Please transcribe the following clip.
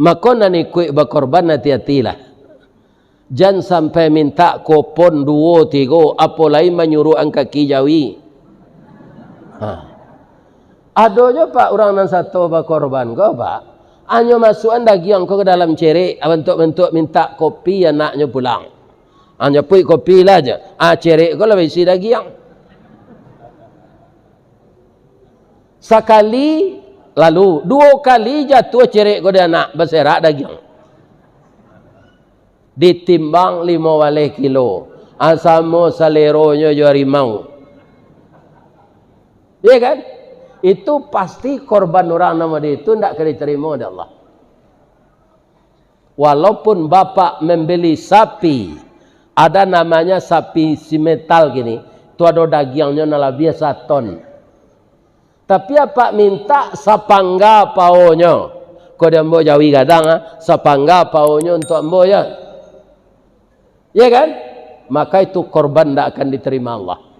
Maka nani kuih berkorban hati-hatilah. Jangan sampai minta kupon 2, 3, apa lain menyuruh kaki jawi. Ada je pak orang nan satu berkorban kau pak. Hanya masukkan daging kau ke dalam cerik bentuk-bentuk minta kopi anaknya pulang. Hanya pui kopi lah je. Cerik kau lebih isi daging. Sekali lalu 2 kali jatuh cerik kau dia anak berserak daging. Ditimbang 5 kilo. Asamo saleronya jo harimau. Iya kan? Itu pasti korban orang nama dia itu tidak akan diterima oleh Allah. Walaupun bapak membeli sapi, ada namanya sapi simetal gini, itu ada dagingnya nala biasa ton. Tapi apa minta sapangga paonya, kau dia mau jawi gadang, sapangga paonya untuk ambo ya, ya kan? Maka itu korban tidak akan diterima Allah.